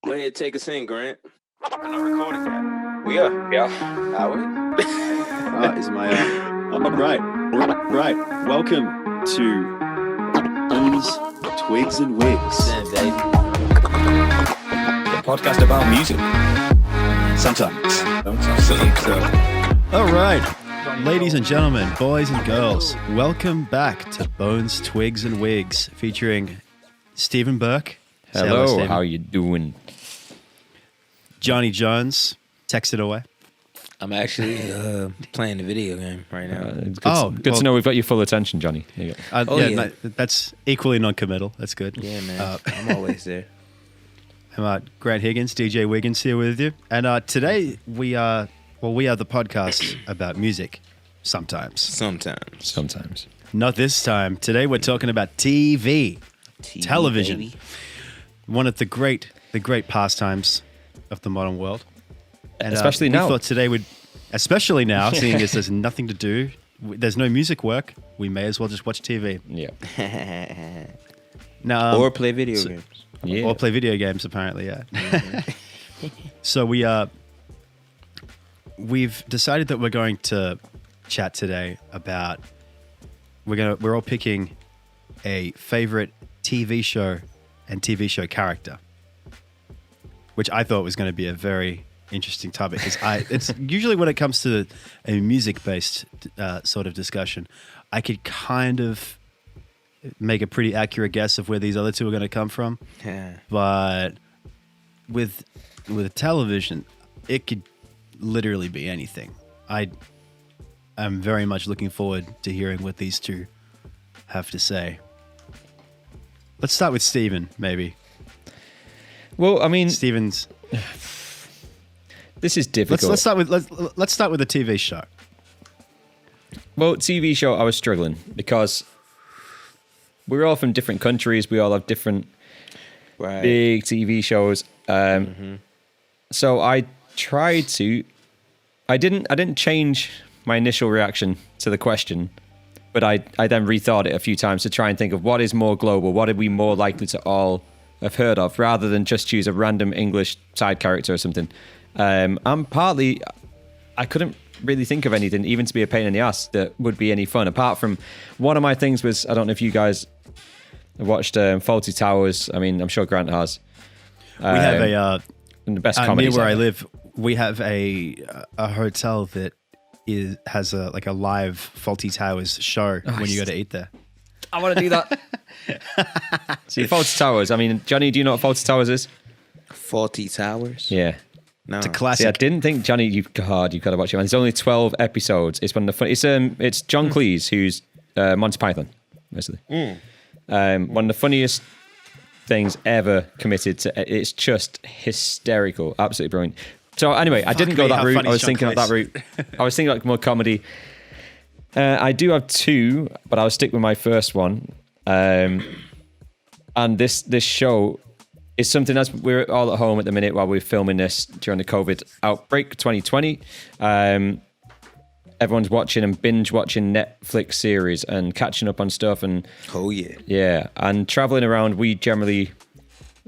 Go ahead, take us in, Grant. I'm not recording yet. We are. Yeah. Are we? Is my right. Welcome to Bones, Twigs and Wigs. Send, baby. The podcast about music. Sometimes. All right, ladies and gentlemen, boys and girls, welcome back to Bones, Twigs and Wigs, featuring Stephen Burke. Say Hello, Stephen. how you doing? Johnny Jones, text it away. I'm actually playing the video game right now. It's good, well- to know we've got your full attention, Johnny. There you go. yeah. No, that's equally non-committal. That's good. Yeah, man. I'm always there. I'm Grant Higgins, DJ Wiggins here with you, and today we are the podcast about music. Sometimes, Sometimes. not this time. Today we're talking about TV. Television. Baby. One of the great pastimes of the modern world. And Especially we now. thought today would, especially now, seeing as there's nothing to do, there's no music work, we may as well just watch TV. Yeah. Now, Or play video games. Yeah. or play video games, apparently, yeah. So we've decided that we're going to chat today about, we're all picking a favorite TV show and TV show character, which I thought was going to be a very interesting topic. It's usually when it comes to a music-based sort of discussion, I could kind of make a pretty accurate guess of where these other two are going to come from. Yeah. But with television, it could literally be anything. I'm very much looking forward to hearing what these two have to say. Let's start with Steven, maybe. Well, I mean, Steven's. this is difficult. Let's start with the TV show. Well, TV show, I was struggling because we're all from different countries. We all have different Right. big TV shows. So I tried to. I didn't change my initial reaction to the question, but I then rethought it a few times to try and think of what is more global, what are we more likely to all have heard of, rather than just choose a random English side character or something. And partly, I couldn't really think of anything, even to be a pain in the ass, that would be any fun. Apart from, one of my things was, I don't know if you guys have watched Fawlty Towers. I mean, I'm sure Grant has. We have The best near comedies where I ever. live. We have a hotel that has a live Fawlty Towers show when you go to eat there. I want to do that. See, Fawlty Towers. I mean, Johnny, do you know what Fawlty Towers is? Faulty Towers? Yeah. No. It's a See, I classic. didn't think, Johnny, you've got to watch it. Man. There's only 12 episodes. It's one of the fun. It's John Cleese, who's Monty Python, basically. One of the funniest things ever committed to. It's just hysterical, absolutely brilliant. So anyway, I didn't go me, that how route. funny I is was John thinking of that route. I was thinking like more comedy. I do have two, but I'll stick with my first one. And this show is something, as we're all at home at the minute while we're filming this during the COVID outbreak 2020. Everyone's watching and binge watching Netflix series and catching up on stuff, and Oh, yeah. yeah, and traveling around. We generally,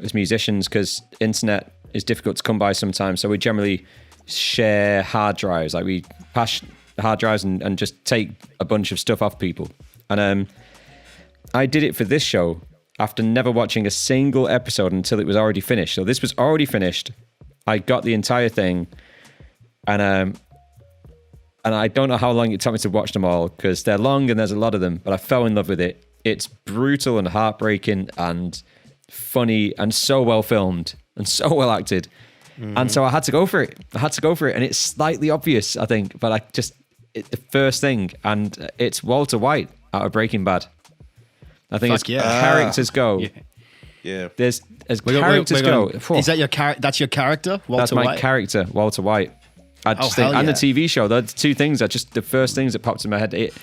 as musicians, because internet is difficult to come by sometimes, so we generally share hard drives. Like, we pass hard drives and just take a bunch of stuff off people. And I did it for this show after never watching a single episode until it was already finished. So this was already finished. I got the entire thing, and I don't know how long it took me to watch them all, because they're long and there's a lot of them, but I fell in love with it. It's brutal and heartbreaking and funny and so well filmed and so well acted. And so I had to go for it. And it's slightly obvious, I think, but the first thing, and it's Walter White out of Breaking Bad. I think Fuck as yeah. characters go, Yeah. Yeah. there's as We're characters go. gonna- Is that your That's your character, Walter That's my White? character, Walter White. I just hell think, and the yeah. TV show, the two things are just the first things that popped in my head. It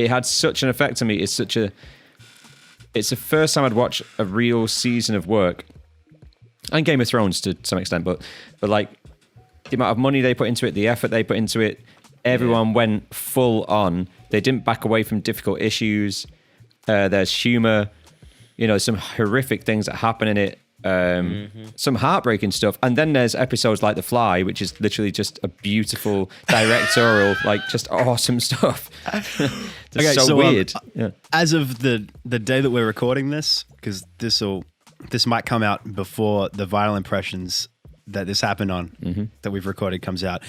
had such an effect on me. It's the first time I'd watch a real season of work, and Game of Thrones to some extent, but like the amount of money they put into it, the effort they put into it, everyone went full on. They didn't back away from difficult issues. There's humor, some horrific things that happen in it. some heartbreaking stuff, and then there's episodes like The Fly, which is literally just a beautiful directorial, like just awesome stuff. It's so weird. Yeah. As of the day that we're recording this, because this might come out before the Vinyl Impressions that this happened on, that we've recorded, comes out.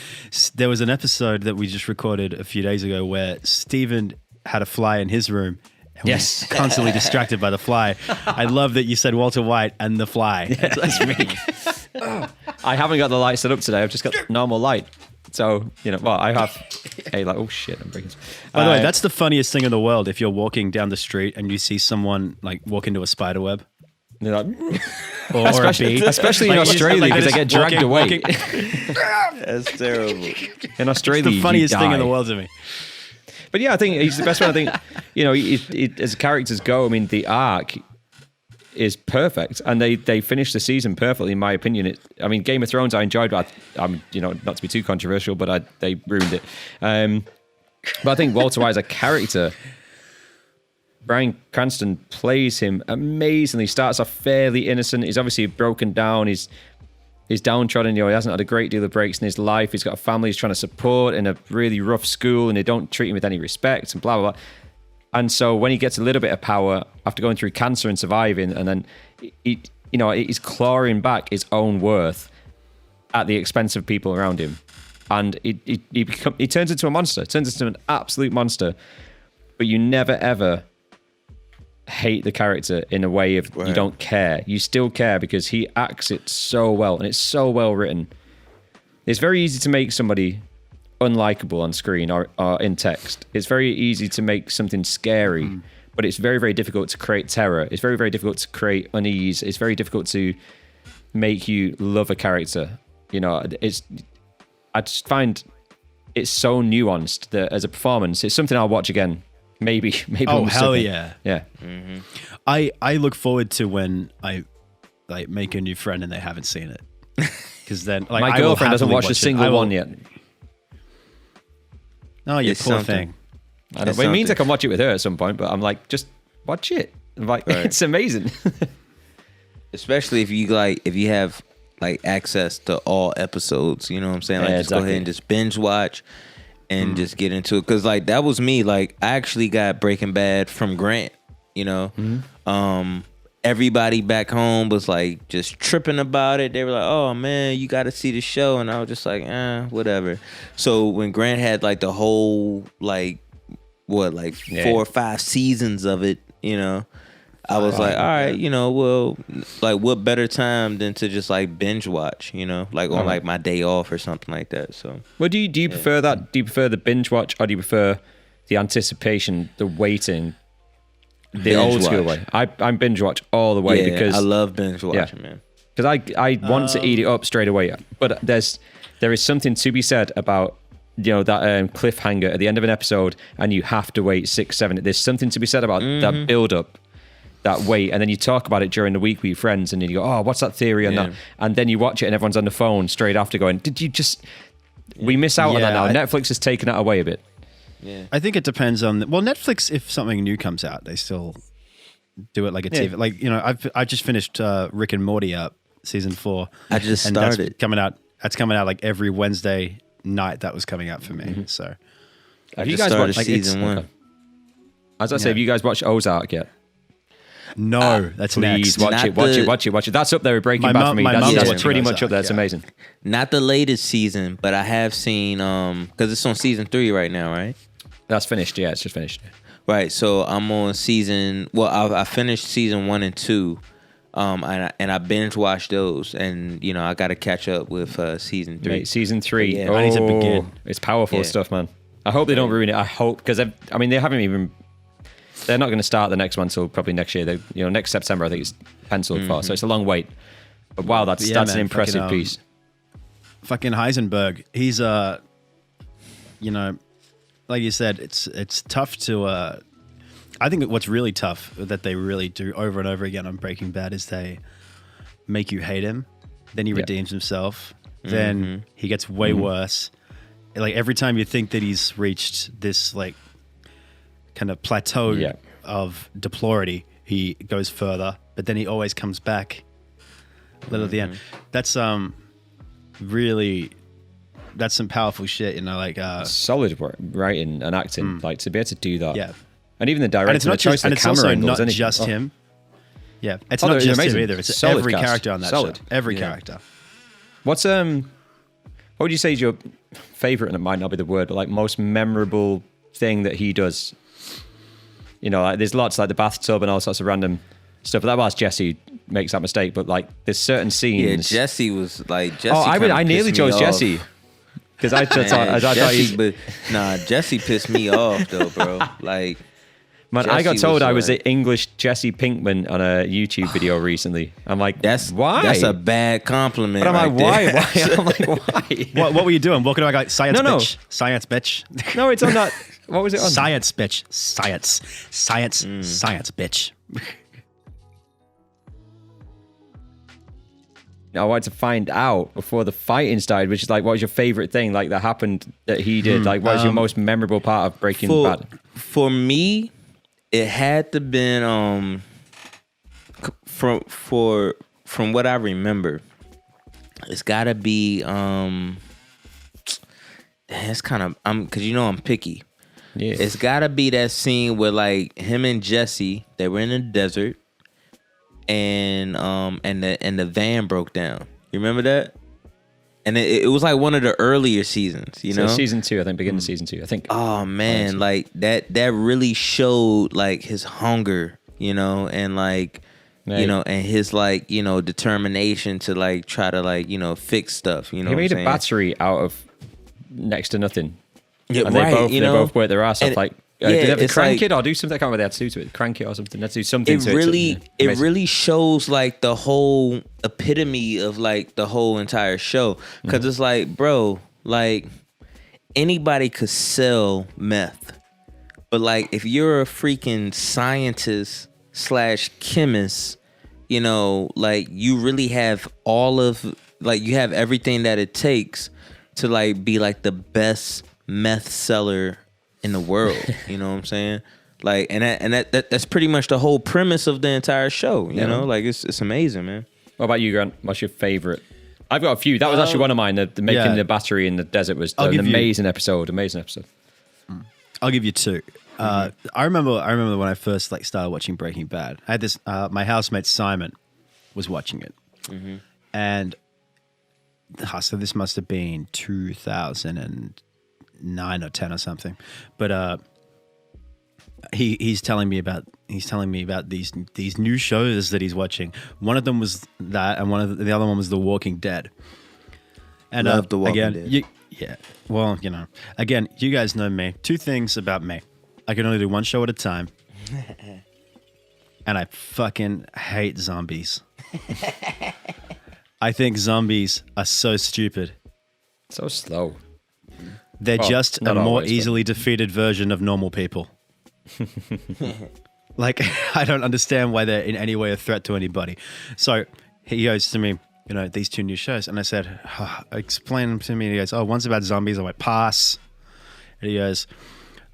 There was an episode that we just recorded a few days ago where Steven had a fly in his room. And Yes. was constantly distracted by the fly. I love that you said Walter White and the fly. That's me. I haven't got the light set up today. I've just got normal light. So, well, I have a like, oh shit, I'm breaking. By the way, that's the funniest thing in the world. If you're walking down the street and you see someone like walk into a spider web, They're like, or especially, a bee, especially in Like, Australia like because they get dragged away. That's terrible. In Australia, the you funniest thing in the die. world to me. But yeah, I think he's the best one. I think, as characters go, I mean, the arc is perfect, and they finished the season perfectly, in my opinion. Game of Thrones I enjoyed, but I'm not to be too controversial, but they ruined it. But I think Walter White as a character, Bryan Cranston plays him amazingly. Starts off fairly innocent. He's obviously broken down. He's downtrodden. He hasn't had a great deal of breaks in his life. He's got a family he's trying to support in a really rough school, and they don't treat him with any respect and blah, blah, blah. And so when he gets a little bit of power after going through cancer and surviving, and then he's clawing back his own worth at the expense of people around him. And he turns into a monster, turns into an absolute monster. But you never, ever hate the character in a way of you don't care. You still care because he acts it so well, and it's so well written. It's very easy to make somebody unlikable on screen or in text. It's very easy to make something scary, but it's very, very difficult to create terror. It's very, very difficult to create unease. It's very difficult to make you love a character. I just find it's so nuanced that as a performance, it's something I'll watch again. Maybe. Oh, hell yeah. Yeah. Mm-hmm. I look forward to when I like make a new friend and they haven't seen it. Because then like, My girlfriend doesn't watch a single one yet. Oh, you It's poor something. thing. I don't, It's well, it means I something. can watch it with her at some point, but I'm like, just watch it. I'm like, it's amazing. Especially if you have like access to all episodes, you know what I'm saying? Like Yeah, just go exactly. ahead and just binge watch and just get into it. Cause like that was me. Like I actually got Breaking Bad from Grant, everybody back home was like just tripping about it. They were like, oh man, you gotta see the show. And I was just like, whatever. So when Grant had like the whole like 4 or 5 seasons of it, I was like, all right, well, like what better time than to just like binge watch, like on like my day off or something like that. So Well, do you prefer that? Do you prefer the binge watch, or do you prefer the anticipation, the waiting, the Binge old school watch. way? I'm binge watch all the way because I love binge watching, man. Because I want to eat it up straight away. But there is something to be said about that cliffhanger at the end of an episode, and you have to wait 6, 7. There's something to be said about that build up, that wait, and then you talk about it during the week with your friends, and then you go, oh, what's that theory on that? And then you watch it, and everyone's on the phone straight after going, did you just? We miss out on that now. Netflix has taken that away a bit. Yeah. I think it depends on Netflix. If something new comes out, they still do it like a TV. Like I just finished Rick and Morty up season 4. I just and started. That's coming out. That's coming out like every Wednesday night. That was coming out for me. So Have you just guys started watched season 1. As I say, have you guys watched Ozark yet? no, that's Please next. watch it. That's up there with Breaking My Bad mum- for me. my That's, mum's that's watching pretty much Ozark, up there. It's yeah. amazing. Not the latest season, but I have seen because it's on season 3 right now, right? That's finished. Yeah, it's just finished. Right. So I'm on season. Well, I finished season 1 and 2, and I binge watched those, and I got to catch up with season 3. Mate, season 3. Yeah. I need to begin. It's powerful Yeah. stuff, man. I hope they don't ruin it. I hope, because they haven't even. They're not going to start the next one until probably next year. Next September, I think it's penciled for. So it's a long wait. But wow, that's Yeah, an man, impressive fucking, piece. Fucking Heisenberg. He's like you said, it's tough to. I think what's really tough that they really do over and over again on Breaking Bad is they make you hate him, then he redeems himself, then he gets way worse. Like every time you think that he's reached this like kind of plateau of deplority, he goes further, but then he always comes back. Little at the end. That's really, that's some powerful shit, you know, like Solid writing and acting, like to be able to do that. yeah. And even the And director, it's not the choice just, of and the it's camera also angles, not isn't it? just Oh. him. Yeah, it's Oh, not they're just him amazing. either. It's Solid every cast. character on that Solid. show. Every Yeah. character. What's what would you say is your favorite? And it might not be the word, but like most memorable thing that he does. You know, like there's lots like the bathtub and all sorts of random stuff. But that was Jesse makes that mistake. But like there's certain scenes. Yeah, Jesse was like Jesse. Oh, I nearly chose Jesse because I thought Jesse, but nah, Jesse pissed me off though, bro. Like, man, I got Jesse told I was like- the English Jesse Pinkman on a YouTube video recently. I'm like, That's why? That's a bad compliment. But I'm right like, there. why? I'm like, why? What were you doing? Walking around like science No. bitch. Science bitch. No, it's on that. What was it on? Science bitch. Science. Science. Science bitch. I wanted to find out before the fighting started, which is like, what was your favorite thing like that happened that he did? Like, what was your most memorable part of Breaking Bad? For me, it had to been from what I remember, it's gotta be it's kind of because you know I'm picky. Yeah, It's gotta be that scene where like him and Jesse, they were in the desert, and the van broke down. You remember that? And it was like one of the earlier seasons, you so know. season 2, I think, beginning of season 2, I think. Oh man, like that really showed like his hunger, you know, and like Right. you know, and his like, you know, determination to like try to like, you know, fix stuff, you know. He what made I'm a saying? battery out of next to nothing. Yeah, And right, they both worked their ass off. And- Like, yeah, did they have to it's crank like- it or do something? I can't remember what they had to do to it. Crank it or something. Let's do something It to really it. it really shows like the whole epitome of like the whole entire show, because it's like, bro, like anybody could sell meth, but like if you're a freaking scientist / chemist, you know, like you really have all of like you have everything that it takes to like be like the best meth seller in the world. You know what I'm saying? Like, and that's pretty much the whole premise of the entire show. You know, like it's amazing, man. What about you, Grant? What's your favorite? I've got a few. That was actually one of mine. The making yeah. the battery in the desert was I'll an give you- amazing episode. Amazing episode. I'll give you two. I remember when I first like started watching Breaking Bad. I had this my housemate Simon was watching it, and so this must have been 2009 or 10 or something. But he's telling me about these new shows that he's watching. One of them was that, and the other one was The Walking Dead. And Love The Walking again, Dead. yeah. Well, you know, again, you guys know me. Two things about me: I can only do one show at a time, and I fucking hate zombies. I think zombies are so stupid. So slow. They're Well, just a not more always, but- easily defeated version of normal people. Like, I don't understand why they're in any way a threat to anybody. So he goes to me, you know, these two new shows. And I said, explain them to me. And he goes, oh, one's about zombies. I went, pass. And he goes,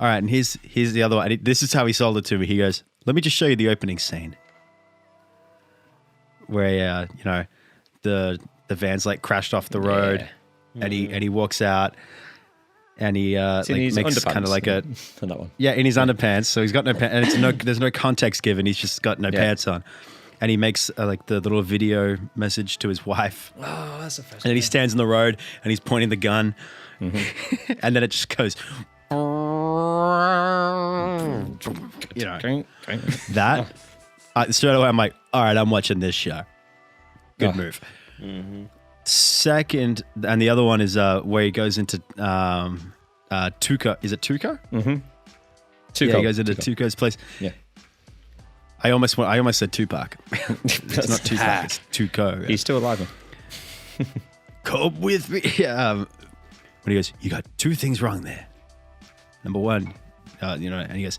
all right, and here's the other one. And this is how he sold it to me. He goes, let me just show you the opening scene. Where, you know, the van's like crashed off the road. And he walks out. And he It's in like his makes underpants kind of like a on that one. in his underpants. So he's got no pants, and there's no context given. He's just got no Yeah. pants on, and he makes like the little video message to his wife. Oh, that's the first. And then he stands in the road and he's pointing the gun, Mm-hmm. and then it just goes, you know, that. Straight away, I'm like, all right, I'm watching this show. Good Oh. move. Second, and the other one is where he goes into Tuco. Is it Tuco? Yeah, he goes into Tuco's place. Yeah. I almost said Tupac. It's not Tupac. It's Tuco. He's still alive. Man. Come with me. When he goes, you got two things wrong there. Number one, you know, and he goes,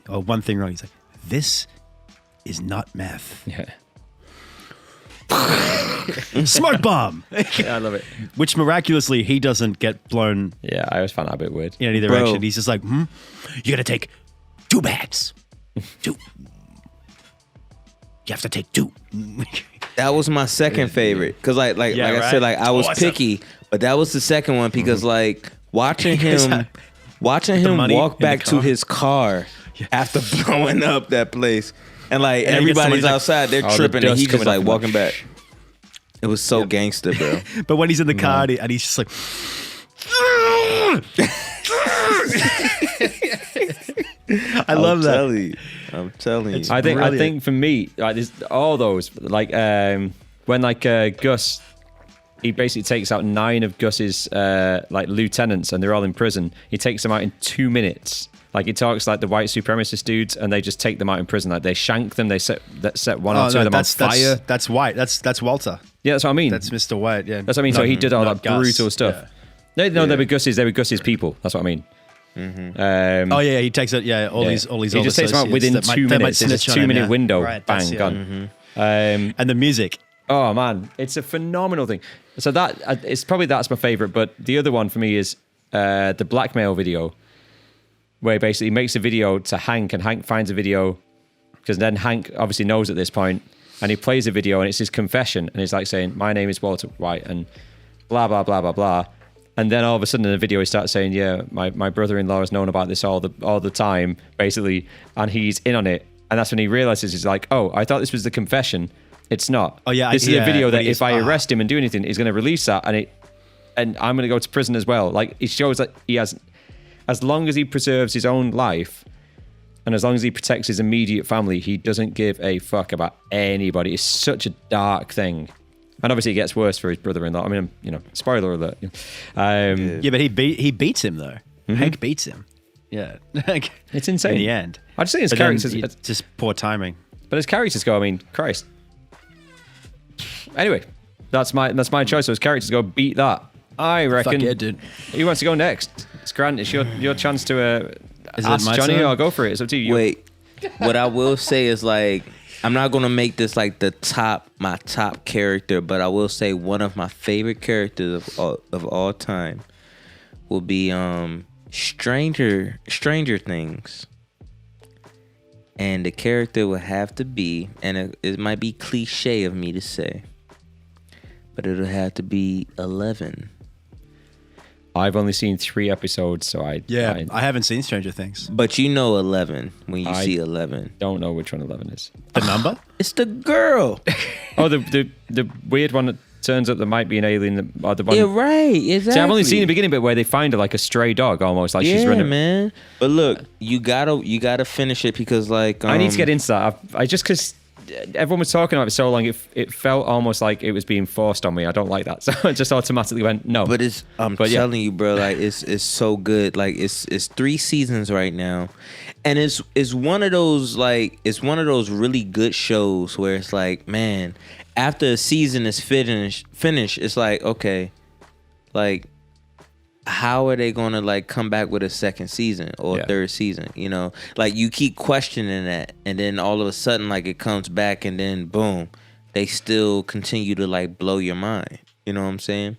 oh, one thing wrong. He's like, this is not meth. Yeah. Smoke bomb. Yeah, I love it. Which miraculously he doesn't get blown Yeah, I always found that a bit weird. in any Bro. direction. He's just like, you gotta take 2 bags. 2. You have to take 2. That was my second favorite. Cause like Yeah, I right? said, like I was Awesome. picky, but that was the second one because like watching Because him the money walk in the back to car. his car after blowing up that place. And like And then he gets everybody's somebody's like, outside, they're "Oh, the tripping and dust he just coming like off him." walking back. It was so gangster, bro. But when he's in the car and he's just like, I love that. I'm telling you. I think brilliant. for me, like there's all those like when like Gus, he basically takes out 9 of Gus's like lieutenants and they're all in prison. He takes them out in 2 minutes. Like he talks like the white supremacist dudes and they just take them out in prison. Like they shank them. They set one or two of them on fire. That's White. That's Walter. Yeah, that's what I mean. That's Mr. White. Yeah. That's what I mean. So he did all Not that Gus. brutal stuff. Yeah. No, they were Gus's people. That's what I mean. Oh yeah, he takes it. Yeah, all these He old just takes them out associates within that 2 might- they might minutes. It's a snitch on him, 2-minute yeah. window. Right, Bang, that's it. gone. And the music. Oh man, it's a phenomenal thing. So that it's probably that's my favorite. But the other one for me is the blackmail video, where he basically makes a video to Hank, and Hank finds a video because then Hank obviously knows at this point, and he plays a video, and it's his confession, and he's like saying, "My name is Walter White," and blah blah blah blah blah. And then all of a sudden in the video he starts saying, "Yeah, my brother-in-law has known about this all the time, basically, and he's in on it." And that's when he realizes he's like, "Oh, I thought this was the confession. It's not. Oh, yeah, this is yeah, a video that when he's- if I arrest him and do anything, he's going to release that, and I'm going to go to prison as well." Like it shows that he has, as long as he preserves his own life, and as long as he protects his immediate family, he doesn't give a fuck about anybody. It's such a dark thing. And obviously it gets worse for his brother-in-law. I mean, spoiler alert. Yeah, but he beats him though. Hank beats him. Yeah, It's insane. in the end. I just think his But then characters, it's just poor timing. but his characters go, I mean, Christ. Anyway, that's my choice. So his characters go beat that. I reckon. Fuck yeah, dude. Who wants to go next? It's Grant. It's your chance to Is it ask my Johnny, turn? or go for it. It's up to you. Wait, what I will say is like I'm not gonna make this like my top character, but I will say one of my favorite characters of all time will be Stranger Things, and the character will have to be, and it might be cliche of me to say, but it'll have to be 11. I've only seen 3 episodes, so I I haven't seen Stranger Things. But you know 11 when you I- see 11. don't know which one 11 is. The number? It's the girl. Oh, the weird one that turns up that might be an alien. Or the one. Yeah, right. Exactly. See, I've only seen the beginning bit where they find her like a stray dog, almost like she's running. man. But look, you gotta finish it because like I need to get into that. I just because everyone was talking about it so long, it felt almost like it was being forced on me. I don't like that, so I just automatically went no. But I'm But yeah. telling you, bro, like it's so good. Like it's 3 seasons right now, and it's one of those really good shows where it's like, man, after a season is finished, it's like, okay, like how are they gonna like come back with a second season or Yeah. third season? You know, like you keep questioning that, and then all of a sudden, like it comes back, and then boom, they still continue to like blow your mind. You know what I'm saying?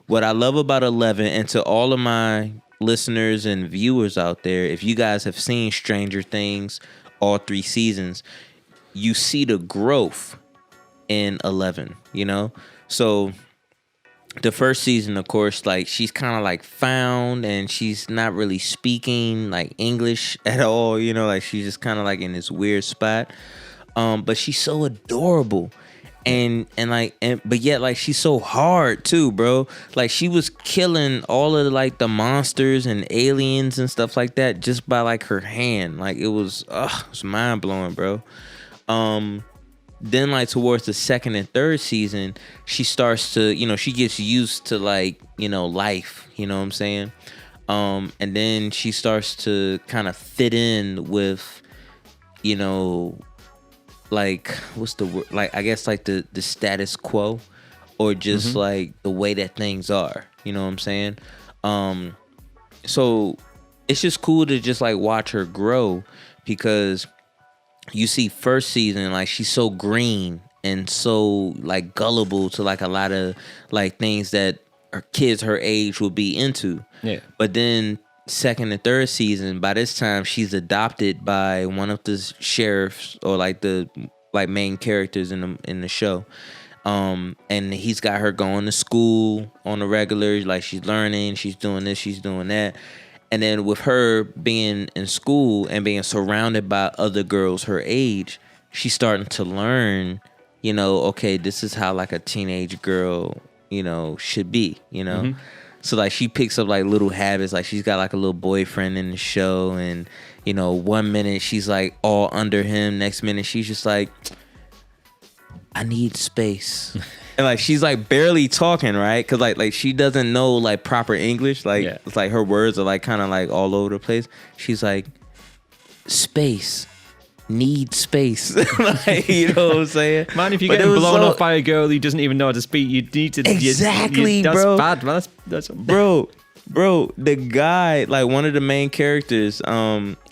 What I love about 11, and to all of my listeners and viewers out there, if you guys have seen Stranger Things, all 3 seasons, you see the growth in 11. You know, so. The first season, of course, like she's kind of like found and she's not really speaking like English at all, you know, like she's just kind of like in this weird spot. But she's so adorable but yet like she's so hard too, bro. Like she was killing all of like the monsters and aliens and stuff like that just by like her hand. Like it was mind blowing, bro. Then like towards the second and third season, she starts to, she gets used to like, life, you know what I'm saying? And then she starts to kind of fit in with, like, what's the word? Like, I guess like the status quo or just like the way that things are, you know what I'm saying? So it's just cool to just like watch her grow because you see first season, like she's so green and so like gullible to like a lot of like things that her kids her age will be into. Yeah. But then second and third season, by this time she's adopted by one of the sheriffs or like the like main characters in the show. And he's got her going to school on the regular, like she's learning, she's doing this, she's doing that. And then with her being in school and being surrounded by other girls her age, she's starting to learn, you know, okay, this is how like a teenage girl, you know, should be, you know. So like she picks up like little habits, like she's got like a little boyfriend in the show, and you know, one minute she's like all under him, next minute she's just like, I need space. And like she's like barely talking, right? Because like she doesn't know like proper English. Like it's like her words are like kind of like all over the place. She's like, space, need space. Like, you know what I'm saying? Man, if you're getting blown off by a girl who doesn't even know how to speak, you need to exactly, that's bro. Bad, man. That's bro. The guy, like one of the main characters,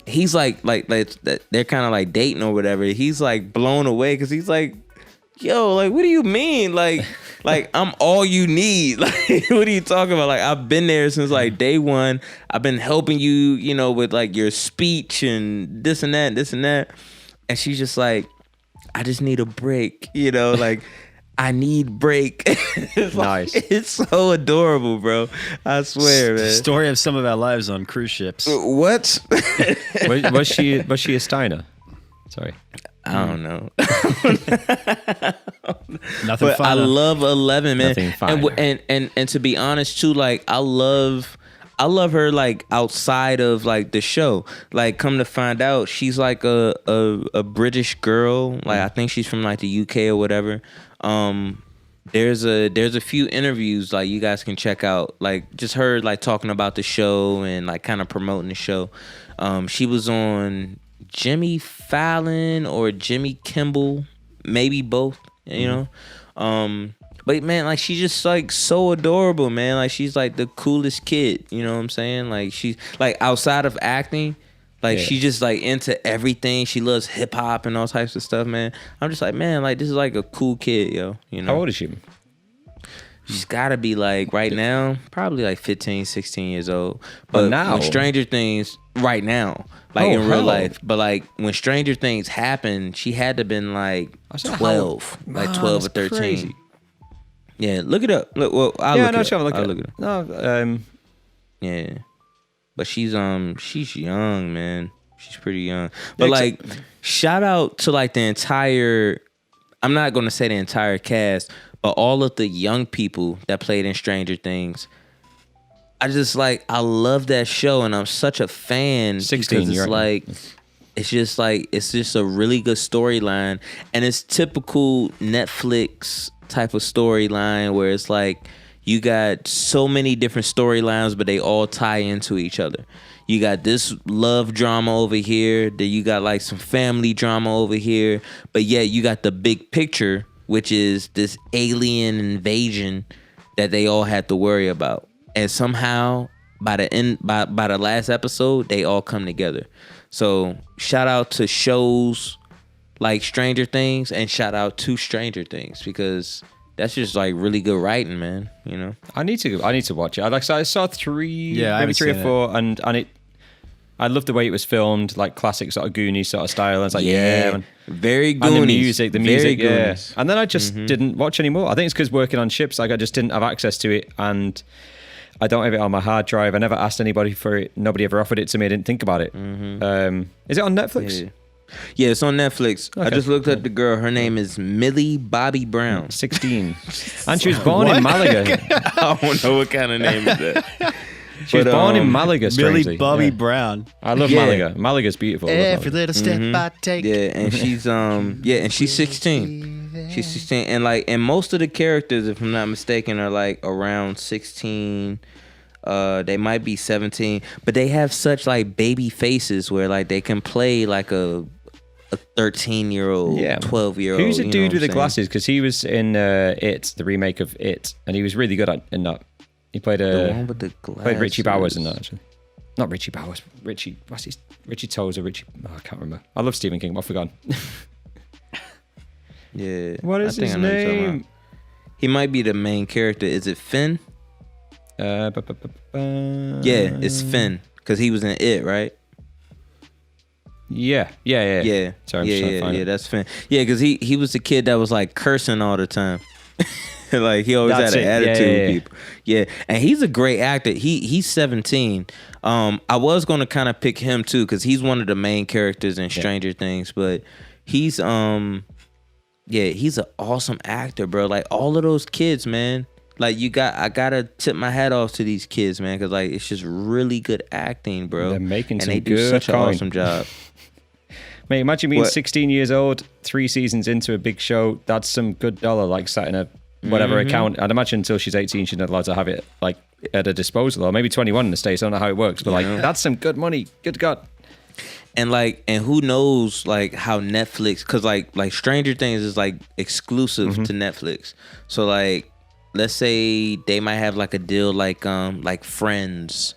he's like they're kind of like dating or whatever. He's like blown away because he's like, yo, like, what do you mean? Like I'm all you need. Like, what are you talking about? Like, I've been there since like day one. I've been helping you, you know, with like your speech and this and that. And she's just like, I just need a break, you know, like I need break. It's nice. Like, it's so adorable, bro. I swear, man. Story of some of our lives on cruise ships. What? was she a Steiner? Sorry. I don't know. Nothing but finer. I love 11, man. Nothing finer. And to be honest too, like I love her like outside of like the show. Like come to find out, she's like a British girl. Like I think she's from like the UK or whatever. There's a few interviews like you guys can check out. Like just her like talking about the show and like kind of promoting the show. She was on Jimmy Fallon or Jimmy Kimmel, maybe both, you know. But man, like she's just like so adorable, man. Like she's like the coolest kid, you know what I'm saying? Like she's like outside of acting, like she's just like into everything. She loves hip hop and all types of stuff, man. I'm just like, man, like this is like a cool kid, yo. You know. How old is she? She's gotta be like right now, probably like 15, 16 years old. But now? when Stranger Things, right now, like in real life, but like when Stranger Things happened, she had to been like 12, like 12 or 13. Crazy. Yeah, look it up. Look, well, I'll look it up. Look I'll it look it up. No, Yeah, but she's young, man. She's pretty young. But like, shout out to like the entire. I'm not gonna say the entire cast, but all of the young people that played in Stranger Things. I just like, I love that show, and I'm such a fan. 16, because it's like, it's just a really good storyline, and it's typical Netflix type of storyline where it's like you got so many different storylines, but they all tie into each other. You got this love drama over here, then you got like some family drama over here, but yet you got the big picture, which is this alien invasion that they all had to worry about. And somehow by the last episode, they all come together. So shout out to shows like Stranger Things, and shout out to Stranger Things, because that's just like really good writing, man. You know, I need to watch it. I saw three, I maybe haven't 3 or seen 4, and it. I love the way it was filmed, like classic sort of Goonies sort of style. I was like, man. very And Goonies. the music, yeah. Goonies. And then I just didn't watch anymore. I think it's because working on ships, like I just didn't have access to it, and I don't have it on my hard drive. I never asked anybody for it. Nobody ever offered it to me. I didn't think about it. Is it on Netflix? Yeah, it's on Netflix. Okay. I just looked at the girl. Her name is Millie Bobby Brown. 16. And she was born in Malaga. I don't know what kind of name is that. She was born in Malaga, strangely. Millie Bobby Yeah. Brown. I love Malaga. Malaga's beautiful. I love Every Malaga. little step I take. Yeah, and she's 16. She's 16, and like, and most of the characters, if I'm not mistaken, are like around 16. They might be 17, but they have such like baby faces where like they can play like a 13-year-old, 12-year-old. Who's the you know dude what with the I'm glasses? Because he was in It, the remake of It, and he was really good in that. He played The one with the glasses. played Richie Bowers in that, actually. Not Richie Bowers. Richie Tozer. I can't remember. I love Stephen King, but I've forgotten. Yeah. What is his I know what you're talking name? about. He might be the main character. Is it Finn? Yeah, it's Finn, because he was in It, right? Yeah. Yeah, Sorry, I'm just trying to find it. That's fan. Yeah, because he was the kid that was like cursing all the time. Like he always That's had an it. attitude Yeah. with people. Yeah, and he's a great actor. He's 17. I was gonna kind of pick him too because he's one of the main characters in Stranger Things. But he's he's an awesome actor, bro. Like all of those kids, man. Like I gotta tip my hat off to these kids, man, because like it's just really good acting, bro. They're making and some they do good such an coin. awesome job. Mate, imagine being What? 16 years old, 3 seasons into a big show. That's some good dollar, like sat in a whatever account. I'd imagine until she's 18, she's not allowed to have it like at her disposal, or maybe 21 in the States. I don't know how it works, but like that's some good money. Good God. And who knows like how Netflix, because like Stranger Things is like exclusive to Netflix. So like let's say they might have like a deal like Friends,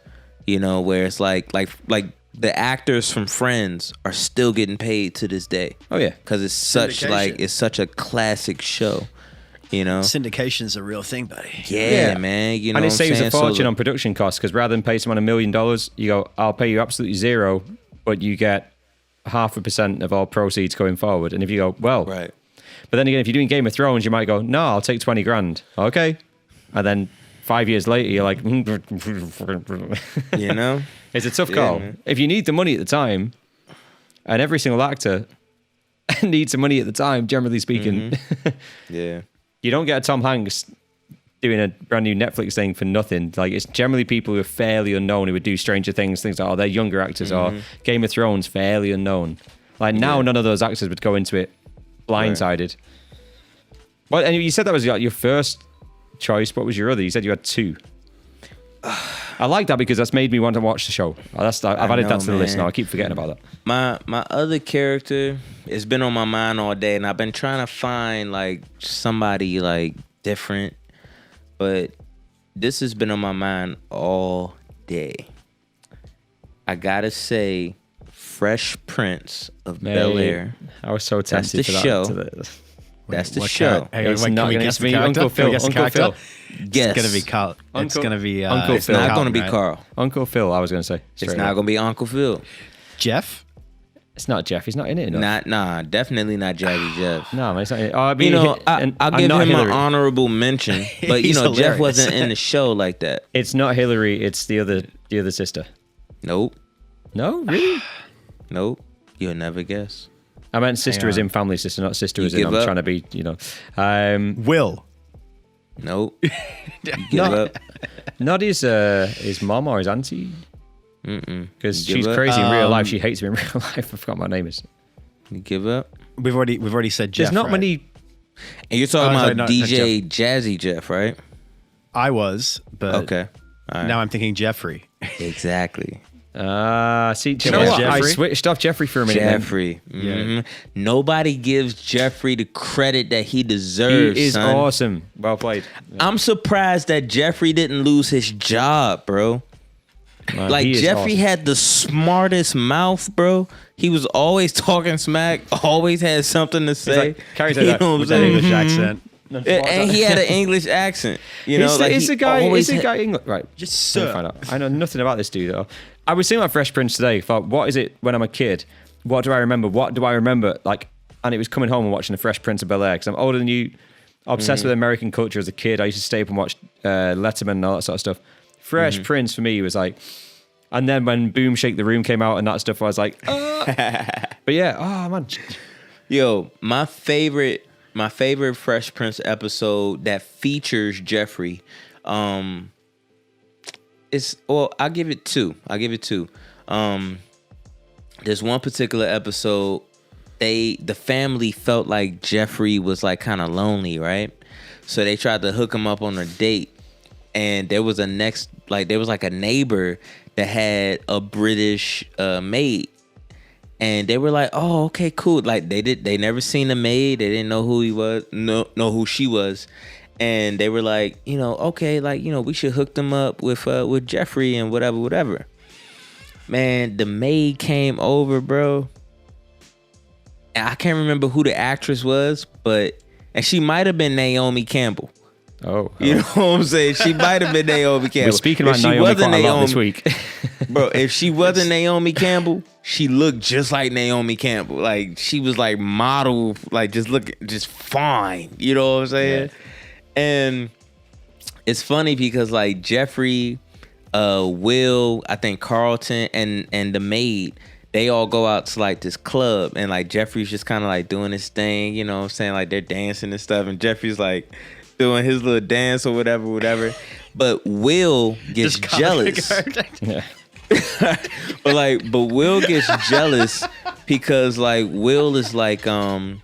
you know, where it's like the actors from Friends are still getting paid to this day. Oh yeah. Because it's such a classic show, you know. Syndication's a real thing, buddy. Yeah, man. You know, and it what I'm saves a saying? So, fortune on production costs because rather than pay someone $1 million, you go, I'll pay you absolutely zero, but you get 0.5% of all proceeds going forward. And if you go, well, right. But then again, if you're doing Game of Thrones, you might go, no, I'll take 20 grand. Okay. And then 5 years later, you're like, You know. it's a tough Yeah, call. man. If you need the money at the time, and every single actor needs the money at the time, generally speaking, Yeah. you don't get a Tom Hanks doing a brand new Netflix thing for nothing. Like it's generally people who are fairly unknown who would do Stranger Things like, oh, they're younger actors, or Game of Thrones, fairly unknown. Like now, none of those actors would go into it blindsided. Well, and you said that was your first choice. What was your other? You said you had two. I like that because that's made me want to watch the show. I've added that to the list man. now. I keep forgetting about that. My other character, it's been on my mind all day, and I've been trying to find like somebody like different, but this has been on my mind all day. I gotta say, Fresh Prince of Bel-Air. I was so tempted the for that. show. to the- That's the What show. character? Hang on, It's wait, not can we gonna guess be the character? Uncle Can we Phil. guess the Uncle character? Phil. Guess. It's gonna be Carl. It's Uncle- gonna be Uncle It's Phil. not Carlton, gonna be right? Carl. Uncle Phil, I was going to say. It's straight not up. gonna be Uncle Phil. Jeff. It's not Jeff. He's not in it enough. Definitely not Jazzy Jeff. No, man, it's not in it. Oh, I mean, You know, and I'll I'm give not him Hillary. an honorable mention, but you He's know, Jeff hilarious. wasn't in the show like that. It's not Hillary. It's the other sister. Nope, No, really? nope. You'll never guess. I meant sister Hang as on. in family sister, not sister You as in give I'm up? trying to be, Will. Nope. You give up. Not his mom or his auntie. Because You give she's up? crazy in real life. She hates me in real life. I forgot what her name is. You give up. We've already said Jeff. There's not right? many. And you're talking Oh, sorry, about not DJ Jazzy Jeff, right? I was, but Okay. All right. now I'm thinking Jeffrey. Exactly. See, do you know Jeff- what? I Jeffrey? switched off Jeffrey for a minute. then. Jeffrey. Mhm. Nobody gives Jeffrey the credit that he deserves. He is son. awesome. Well played. I'm surprised that Jeffrey didn't lose his job, bro. Man, Like he is Jeffrey awesome. had the smartest mouth, bro. He was always talking smack, always had something to say. like- carries You that know what I'm With that saying? English accent. And he had an English accent. You know, Is like the he guy? Is always the had- guy English? Right. Just Let me sir. find out. I know nothing about this dude though. I was seeing my Fresh Prince today. Thought, what is it when I'm a kid? What do I remember? What do I remember? Like, and it was coming home and watching the Fresh Prince of Bel-Air because I'm older than you. Obsessed with American culture as a kid. I used to stay up and watch Letterman and all that sort of stuff. Fresh Prince for me was like, and then when Boom Shake the Room came out and that stuff, I was like, but yeah, oh man, Yo, my favorite Fresh Prince episode that features Jeffrey, I'll give it two. There's one particular episode, the family felt like Jeffrey was like kind of lonely, right? So they tried to hook him up on a date, and there was a neighbor that had a British maid. And they were like, "Oh, okay, cool." Like they never seen the maid. They didn't know who he was, know who she was, and they were like, okay, like we should hook them up with Jeffrey and whatever. Man, the maid came over, bro. And I can't remember who the actress was, and she might have been Naomi Campbell. oh, You know what I'm saying? She might have been Naomi Campbell. we're speaking If about she Naomi wasn't quite a lot this week. Bro, if she wasn't Naomi Campbell, she looked just like Naomi Campbell. Like she was like model, like just fine. You know what I'm saying? And it's funny because like Jeffrey, Will, I think Carlton and the maid, they all go out to like this club, and like Jeffrey's just kind of like doing his thing, you know what I'm saying? Like they're dancing and stuff, and Jeffrey's like doing his little dance or whatever. But Will gets jealous. Yeah. but Will gets jealous because like Will is like, oh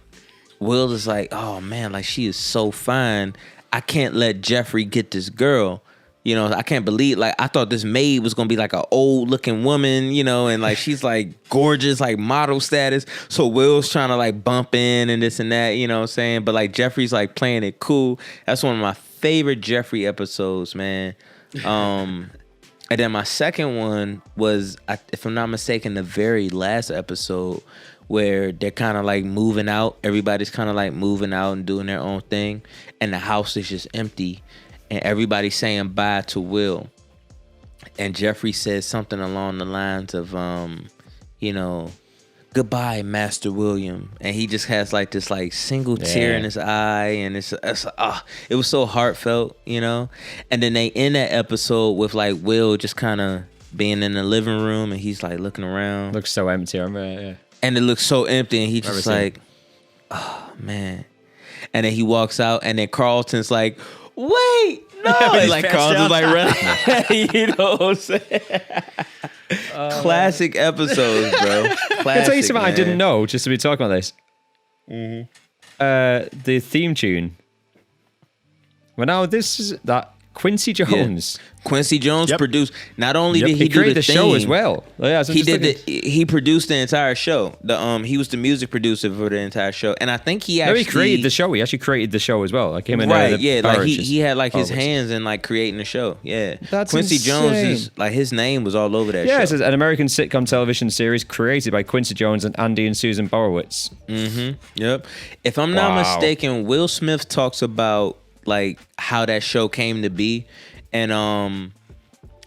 man, like she is so fine. I can't let Jeffrey get this girl. You know, I can't believe, like, I thought this maid was going to be like an old looking woman, you know, and like she's like gorgeous, like model status. So Will's trying to like bump in and this and that, you know what I'm saying? But like Jeffrey's like playing it cool. That's one of my favorite Jeffrey episodes, man. And then my second one was, if I'm not mistaken, the very last episode where they're kind of like moving out. Everybody's kind of like moving out and doing their own thing. And the house is just empty. And everybody's saying bye to Will. And Jeffrey says something along the lines of, you know, goodbye, Master William. And he just has like this like single tear in his eye. And it was so heartfelt, you know. And then they end that episode with like Will just kind of being in the living room. And he's like looking around. Looks so empty. I remember, yeah. And it looks so empty. And he just like, oh, man. And then he walks out. And then Carlton's like, wait, no. And like Carlton's like running. You know what I'm saying? Classic episodes, bro. Classic, I'll tell you something man. I didn't know, just to be talking about this. The theme tune. Well, now this is that Quincy Jones. Quincy Jones produced. Not only did He he do created the theme, show as well. Yeah, so he just did. looking- He produced the entire show. He was the music producer for the entire show, and I think he No, actually he created the show. He actually created the show as well. Like him and right. the Yeah, like Burridge he had like his always. hands in like creating the show. Yeah, That's Quincy Jones is insane. like his name was all over that Yeah, show. it's an American sitcom television series created by Quincy Jones and Andy and Susan Borowitz. Yep. If I'm not Wow. mistaken, Will Smith talks about like how that show came to be, and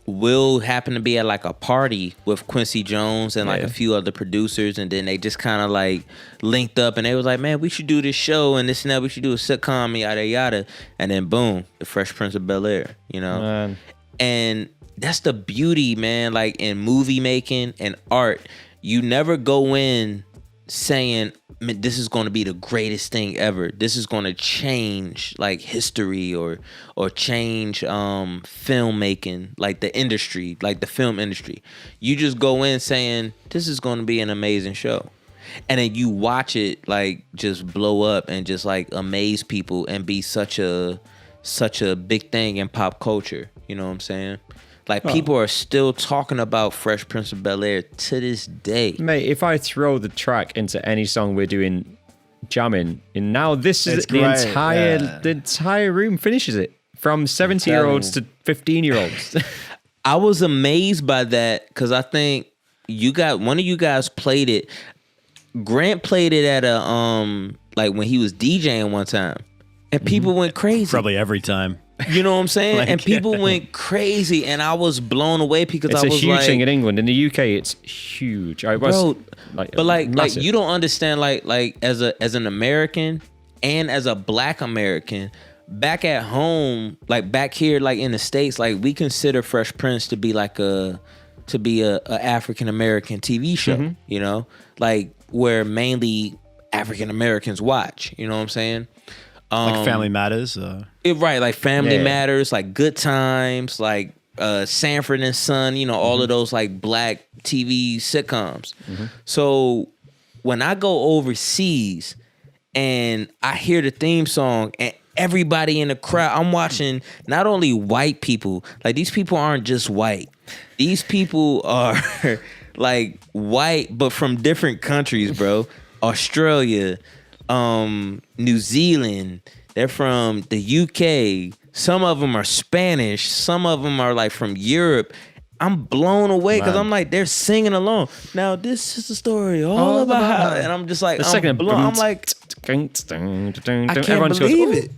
Will happened to be at like a party with Quincy Jones and like Yeah. a few other producers, and then they just kind of like linked up, and they was like, man, we should do this show and this and that. We should do a sitcom, yada yada, and then boom, The Fresh Prince of Bel-Air. You know, Man. and that's the beauty, man. Like in movie making and art, you never go in saying, "Man, this is going to be the greatest thing ever. This is going to change like history or change filmmaking, like the industry, like the film industry." You just go in saying, this is going to be an amazing show. And then you watch it like just blow up and just like amaze people and be such a big thing in pop culture. You know what I'm saying? Like people are still talking about Fresh Prince of Bel-Air to this day. Mate, if I throw the track into any song we're doing jamming, and now this is It's the great, the entire room finishes it. From 70-year-olds to 15-year-olds. I was amazed by that because I think one of you guys played it. Grant played it at a like when he was DJing one time, and people went crazy. Probably every time. You know what I'm saying? Like, and people went crazy, and I was blown away because It's I a was huge like, thing in England. In the UK, it's huge. I was bro, but like massive. you don't understand like as an American and as a Black American back at home, like back here, like in the States, like we consider Fresh Prince to be like a African American TV show, you know, like where mainly African Americans watch. You know what I'm saying? Like Family Matters. Right, like Family Yeah. Matters, like Good Times, like Sanford and Son, you know, all of those like Black TV sitcoms. So when I go overseas and I hear the theme song and everybody in the crowd, I'm watching not only white people, like these people aren't just white. These people are like white, but from different countries, bro. Australia, New Zealand, they're from the UK. Some of them are Spanish. Some of them are like from Europe. I'm blown away because Man. I'm like, they're singing along. Now this is the story all about how, and I'm just like, The I'm second blown. I'm like, I can't everyone just goes, believe "Oh." it.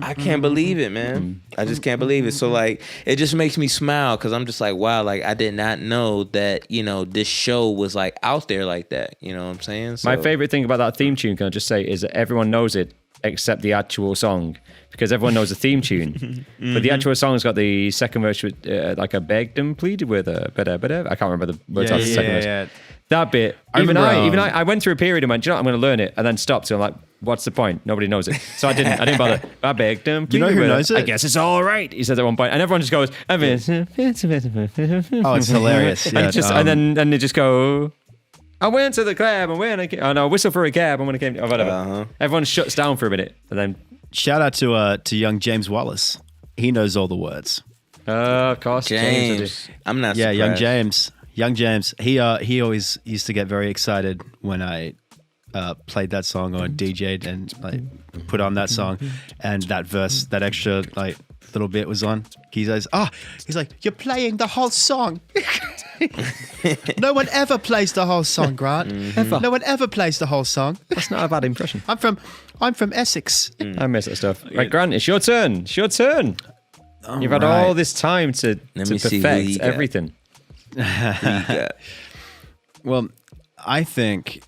I can't believe it, man. I just can't believe it. So like, it just makes me smile because I'm just like, wow, like I did not know that, you know, this show was like out there like that. You know what I'm saying? So, My favorite thing about that theme tune, can I just say, is that everyone knows it except the actual song, because everyone knows the theme tune. But the actual song's got the second verse with like a begged and pleaded with a better. I can't remember the words of the second verse. That bit, I went through a period and went, do you know what, I'm going to learn it, and then stopped. So I'm like, what's the point? Nobody knows it. So I didn't bother. I begged and pleaded. You know who with knows it? I guess it's all right, he said at one point, and everyone just goes, Oh, it's hilarious. Yeah, and then they just go, I went to the club and when I came, oh no, whistle for a cab and when I came, whatever. Everyone shuts down for a minute and then. shout out to young James Wallace. He knows all the words. Of course, James. I'm not surprised. Young James. He always used to get very excited when I played that song or DJ'd and like put on that song, and that verse, that extra like little bit was on. He's like, you're playing the whole song. No one ever plays the whole song, Grant. Ever. No one ever plays the whole song. That's not a bad impression. I'm from Essex. I miss that stuff. Right, Grant, it's your turn. It's your turn. You've had all this time to Let me see who perfect you got. everything. Yeah. Well, I think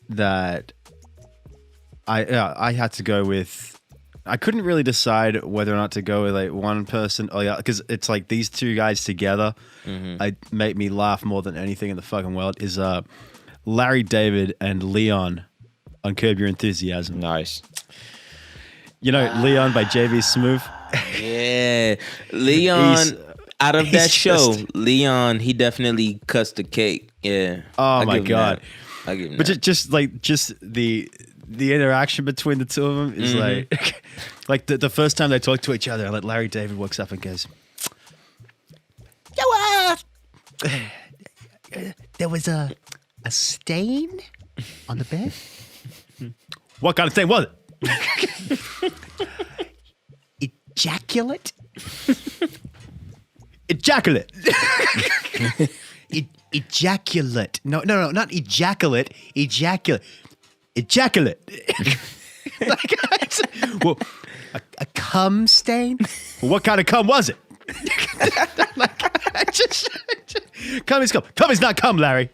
that I had to go with. I couldn't really decide whether or not to go with like one person. Oh yeah, because it's like these two guys together. I make me laugh more than anything in the fucking world. Is Larry David and Leon on Curb Your Enthusiasm. Nice. You know Leon by JV Smooth. Yeah. Leon, out of that he's show, just- Leon, he definitely cuts the cake. Yeah. Oh I'll my give him God. that. I'll give him But that. just the interaction between the two of them is like the first time they talk to each other, like Larry David walks up and goes, there was a stain on the bed. What kind of stain was it? Ejaculate. Ejaculate. Ejaculate. No, not ejaculate. Ejaculate. Ejaculate. Well, a cum stain? Well, what kind of cum was it? Cum is cum. Cum is not cum, Larry.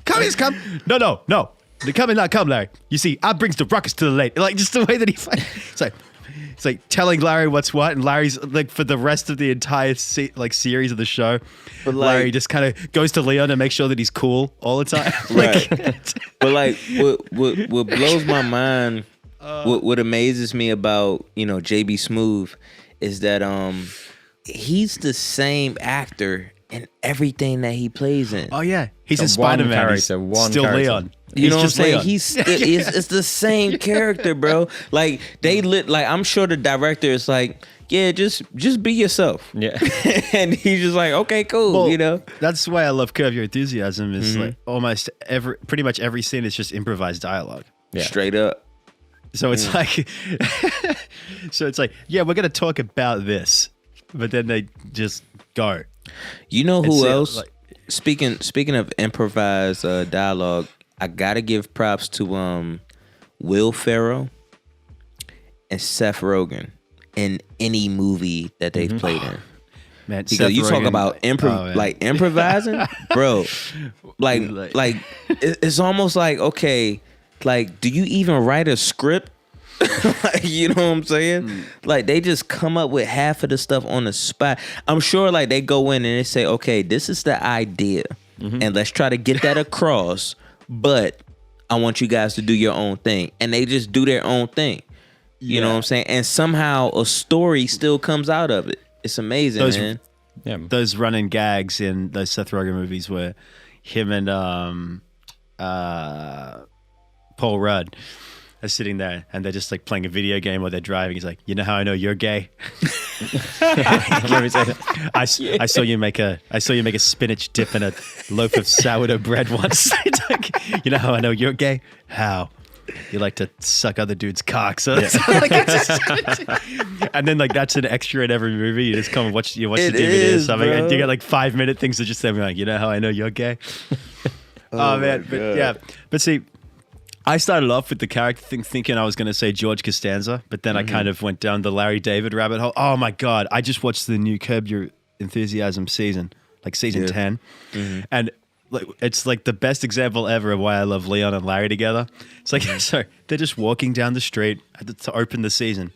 Cum is cum. No. The cum is not cum, Larry. You see, I brings the ruckus to the lake. Like, just the way that he fights. It's like telling Larry what's what, and Larry's like for the rest of the entire series of the show, But, like- Larry just kind of goes to Leon to make sure that he's cool all the time. Right. But like what blows my mind, what amazes me about, you know, JB Smooth is that he's the same actor in everything that he plays in. Oh yeah, he's The in Spider-Man. one He's character, one still character. Leon. You know what I'm just saying? Leon. It's the same character, bro. Like I'm sure the director is like, yeah, just be yourself. Yeah. And he's just like, okay, cool. Well, you know? that's why I love Curb Your Enthusiasm. Is like almost pretty much every scene is just improvised dialogue. Yeah. Straight up. So it's like, yeah, we're gonna talk about this, but then they just go. You know who It's, else? like- Speaking of improvised dialogue, I gotta give props to Will Ferrell and Seth Rogen in any movie that they've played in. Man, Because Seth you talk Rogen- about man. like improvising, bro. Like it's almost like, okay, like, do you even write a script? Like, you know what I'm saying? Like, they just come up with half of the stuff on the spot. I'm sure like they go in and they say, okay, this is the idea, and let's try to get that across. But I want you guys to do your own thing, and they just do their own thing. You know what I'm saying? And somehow a story still comes out of it. It's amazing, Those- man. Yeah. those running gags in those Seth Rogen movies where him and Paul Rudd are sitting there and they're just like playing a video game while they're driving. He's like, you know how I know you're gay? Let me say that. I saw you make a spinach dip in a loaf of sourdough bread once. It's like, you know how I know you're gay? How? You like to suck other dudes' cocks. So it's like, it's just- and then like that's an extra in every movie. You just come and watch the It DVD or is, something, and bro. you get like 5-minute things that just say like, you know how I know you're gay? Oh man, but God. yeah, but see, I started off with the character thing thinking I was going to say George Costanza, but then I kind of went down the Larry David rabbit hole. Oh my God. I just watched the new Curb Your Enthusiasm season, like season 10. And like, it's like the best example ever of why I love Leon and Larry together. It's like, so they're just walking down the street to open the season.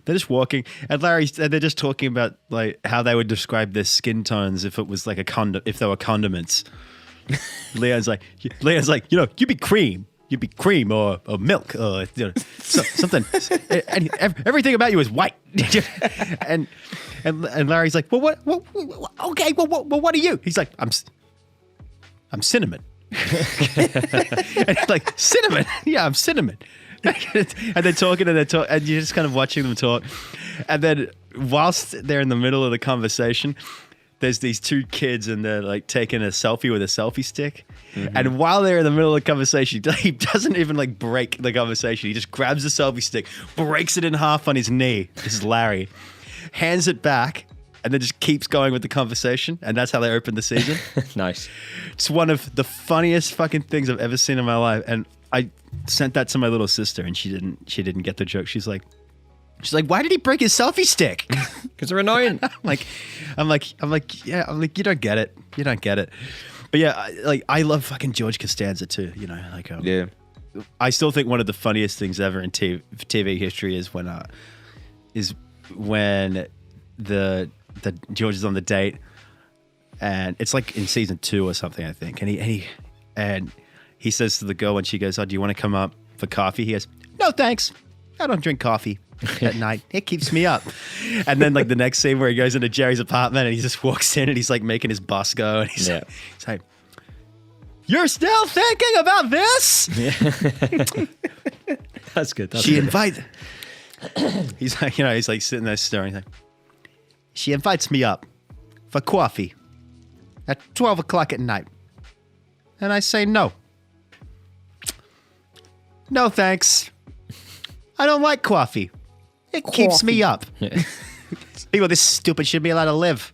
They're just walking, and they're just talking about like how they would describe their skin tones if it was like if they were condiments. Leon's like, you'd be cream or milk or something. Everything about you is white. and Larry's like, well, what? Okay, well, what are you? He's like, I'm cinnamon. And he's like, cinnamon? Yeah, I'm cinnamon. And they're talking and you're just kind of watching them talk. And then whilst they're in the middle of the conversation, there's these two kids and they're like taking a selfie with a selfie stick. And while they're in the middle of the conversation, he doesn't even like break the conversation. He just grabs the selfie stick, breaks it in half on his knee. This is Larry. Hands it back, and then just keeps going with the conversation. And that's how they open the season. Nice. It's one of the funniest fucking things I've ever seen in my life. And I sent that to my little sister, and she didn't get the joke. She's like, why did he break his selfie stick? Because they're annoying. I'm like, you don't get it. You don't get it. But yeah, I love fucking George Costanza too. You know, like Yeah. I still think one of the funniest things ever in TV history is when the George is on the date, and it's like in season 2 or something, I think, and he says to the girl when she goes, "Oh, do you want to come up for coffee?" He goes, "No, thanks. I don't drink coffee at night. It keeps me up." And then like the next scene where he goes into Jerry's apartment and he just walks in and he's like making his boss go, and he's like, "You're still thinking about this?" That's good. She invites. He's like, he's like sitting there staring. Like, she invites me up for coffee at 12 o'clock at night, and I say no. No, thanks. I don't like coffee. It keeps me up. People, this stupid should be allowed to live.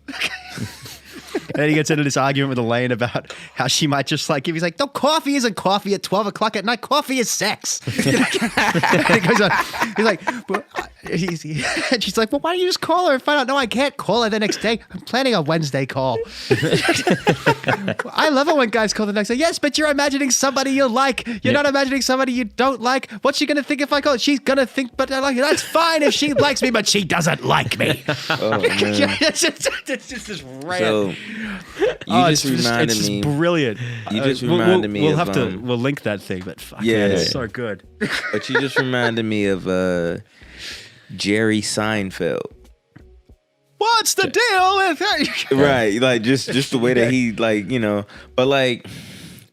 And then he gets into this argument with Elaine about how she might just like him. He's like, no, coffee isn't coffee at 12 o'clock at night. Coffee is sex. And he goes on, he's like, and she's like, well, why don't you just call her and find out? No, I can't call her the next day. I'm planning a Wednesday call. I love it when guys call the next day. Yes, but you're imagining somebody you like. You're not imagining somebody you don't like. What's she going to think if I call? She's going to think, but I like it. That's fine if she likes me, but she doesn't like me. Oh, man. It's just this rant. So you just reminded it's me. Just brilliant. You just reminded me. We'll of, have to. We'll link that thing. But fuck Yeah. man, it's so good. But you just reminded me of Jerry Seinfeld. What's the deal with that? Right, like just the way that he but like,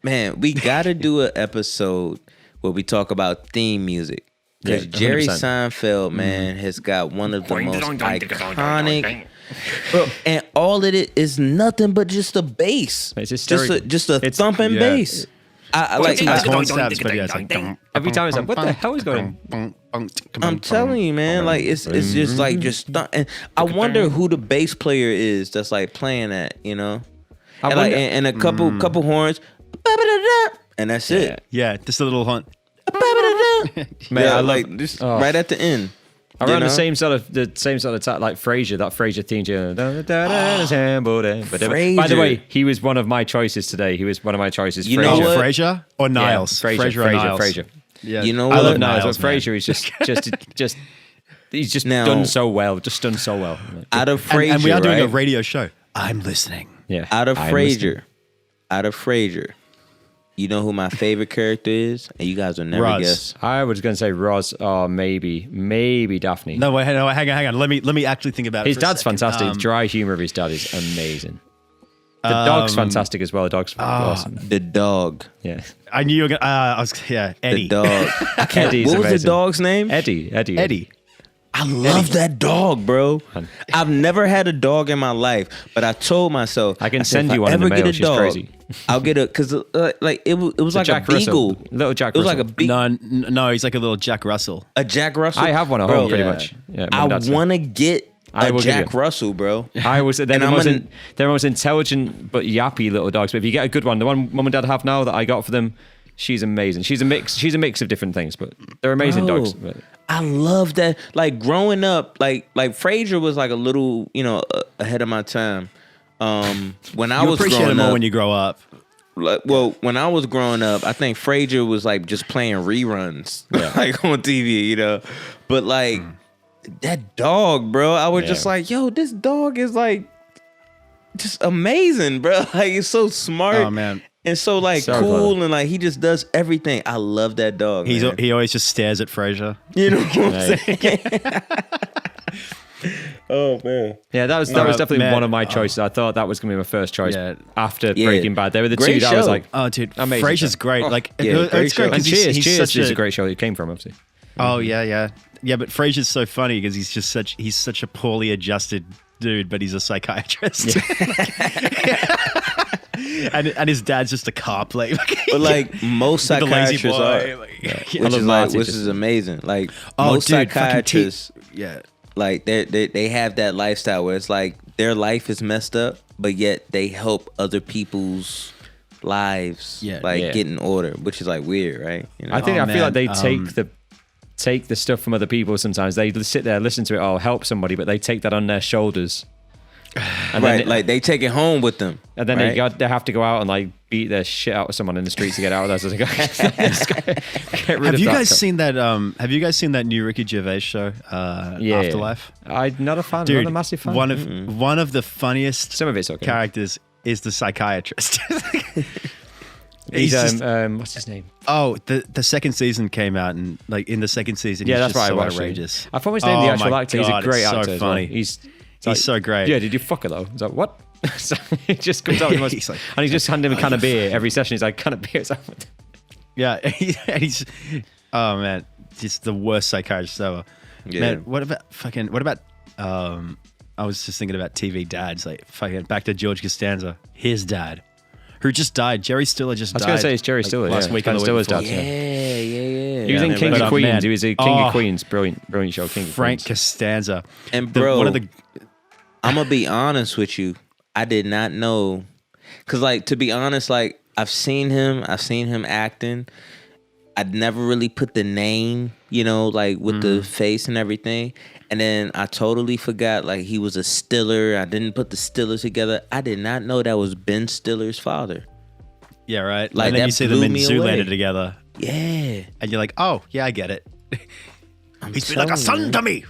man, we gotta do an episode where we talk about theme music. Because Yeah, Jerry 100%. Seinfeld, man, has got one of the most iconic. Bro, and all of it is nothing but just a bass. It's just hysterical. a thumping yeah. bass. I like. It's I- horn stabs, but yeah, it's like Every time it's like, what the hell is going on? I'm telling you, man. Like it's just like and I wonder who the bass player is that's like playing that, you know, I and, like, wonder- and a couple horns, and that's it. Yeah, just a little hunt. Man, Yeah, I love- like just oh. right at the end. I you run know? the same sort of like Frasier, that Frasier theme tune. By the way, he was one of my choices today. He was one of my choices. You know Frasier. what? Frasier or Niles? Frasier, or Niles? Frasier. Yeah. You know I what? love Niles, Niles, but Frasier is just he's just Now- done so well. Just done so well. Out of Frasier, And we are doing a right? radio show. I'm listening. Yeah. Out of I'm listening. Frasier, you know who my favorite character is, and you guys will never Roz. guess. I was going to say Roz, or maybe Daphne. No, wait, hang on. Let me actually think about it. His for a dad's second. fantastic. The dry humor of his dad is amazing. The dog's fantastic as well. The dog's awesome. The dog. Yeah. I knew you were gonna. Eddie. The dog. I can't. Eddie's What was the amazing. dog's name? Eddie. I love that dog, bro. I've never had a dog in my life, but I told myself I can said, send if you I one in the ever mail. get a She's dog, crazy. I'll get a because like it was like Jack a beagle, Russell. Little Jack It was like a Russell. No, he's like a little Jack Russell. a Jack Russell. I have one at Bro, home, pretty yeah. much. Yeah, I Mum, Dad's want to get I a will give Jack you. Russell, bro. I was they're And the I'm most gonna- they're most intelligent but yappy little dogs. But if you get a good one, the one Mum and Dad have now that I got for them, she's amazing. She's a mix of different things, but they're amazing Bro, dogs. But I love that. Like growing up, like Frasier was like a little, ahead of my time. When I You was appreciate it growing more up, when you grow up. when I was growing up, I think Frasier was like just playing reruns, like on TV, But like that dog, bro, I was just Yeah. like, yo, this dog is like just amazing, bro. Like it's so smart. Oh, man. And so like So cool clever. and like he just does everything. I love that dog. Man. He always just stares at Frasier. You know what I'm Right. saying? Oh man. yeah, that was definitely man, one of my choices. I thought that was going to be my first choice Yeah. after Yeah. Breaking Bad. They were the Great two that I was show. like, Oh, dude, Amazing Frasier's show. great. Oh, Like, yeah, great it's great show. and because Cheers, he's Cheers such is a great show. It came from obviously. Oh yeah. But Frasier's so funny because he's such a poorly adjusted dude, but he's a psychiatrist. and his dad's just a cop, like. But like most the lazy psychiatrists boy. are, Like, which love is Marty which just- is amazing. Like Oh, most dude, fucking psychiatrists, yeah. like they have that lifestyle where it's like their life is messed up, but yet they help other people's lives Yeah. Yeah. get in order, which is like weird, right? I think Oh, I feel like they man, take the stuff from other people. Sometimes they sit there, listen to it, help somebody, but they take that on their shoulders. And right, then, like they take it home with them, and then right? they have to go out and like beat their shit out of someone in the streets to get out of there. So they go, get rid Have of you that guys stuff. seen that? Have you guys seen that new Ricky Gervais show, Yeah. Afterlife? I'm not a fan. Dude, not a massive fan. one of the funniest Some of it's okay. characters is the psychiatrist. He's just- what's his name? Oh, the second season came out, and like in the second season, Yeah, he's that's just right. so I watched outrageous. it. I thought his name the actual my actor. He's a God, great it's so actor. as well. funny. He's so great. Yeah, did you fuck her though? He's like, what? So he just comes out with the most, He's like, and he's just handing him a can of beer every session. He's like, can of beer. It's like, Yeah, and he's oh man, just the worst psychiatrist ever. Yeah. Man, what about I was just thinking about TV dads, like fucking back to George Costanza, his dad, who just died. Jerry Stiller just I was died. going to say it's Jerry like, Stiller. last yeah. week. Ben or the week Stiller's before. dad. Yeah. yeah. He was in man, King but, of Queens. man, He was a King oh. of Queens. Brilliant show. King of Frank Queens. Costanza, And bro, one of the I'm gonna be honest with you. I did not know, cause like to be honest, like I've seen him acting. I'd never really put the name, like with the face and everything. And then I totally forgot, like he was a Stiller. I didn't put the Stillers together. I did not know that was Ben Stiller's father. yeah, right. Like, and then that you see them blew in me Zoolander away. together, Yeah, and you're like, oh yeah, I get it. He's been like a telling son you, to me.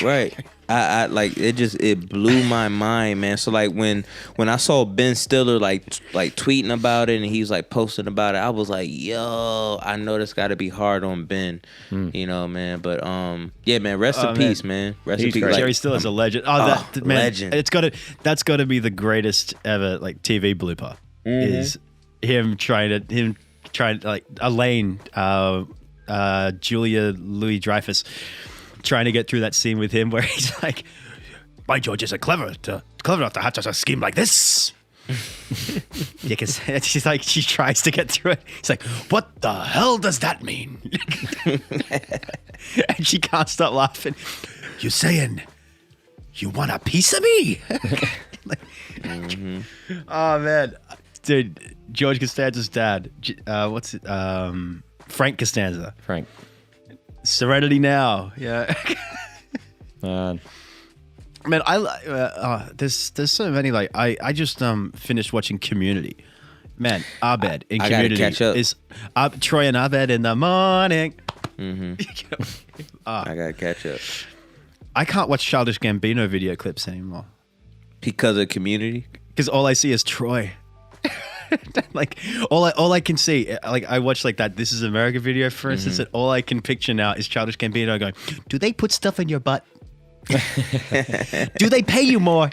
right. I like it blew my mind, man. So like when I saw Ben Stiller like tweeting about it and he was like posting about it, I was like, yo, I know this got to be hard on Ben, man. But yeah, man, rest in man. peace, man. Rest in He's peace. great. Like, Jerry Stiller's a legend. Oh, that man, legend. That's got to be the greatest ever like TV blooper. Is him trying to like Elaine, Julia Louis-Dreyfus, trying to get through that scene with him where he's like, "My George isn't clever enough to hatch a scheme like this." Yeah, because she's like, she tries to get through it. He's like, "What the hell does that mean?" And she can't stop laughing. You saying you want a piece of me? Like, oh man, dude, George Costanza's dad. What's it? Frank Costanza. Frank. Serenity Now. Yeah. Man. Man, there's so many. Like I just finished watching Community. Man, Abed in I gotta Community catch up. is Troy and Abed in the morning. I gotta catch up I can't watch Childish Gambino video clips anymore because of Community. because all I see is Troy. Like all I can see, like I watched like that This Is America video, for instance, and all I can picture now is Childish Gambino going, "Do they put stuff in your butt? Do they pay you more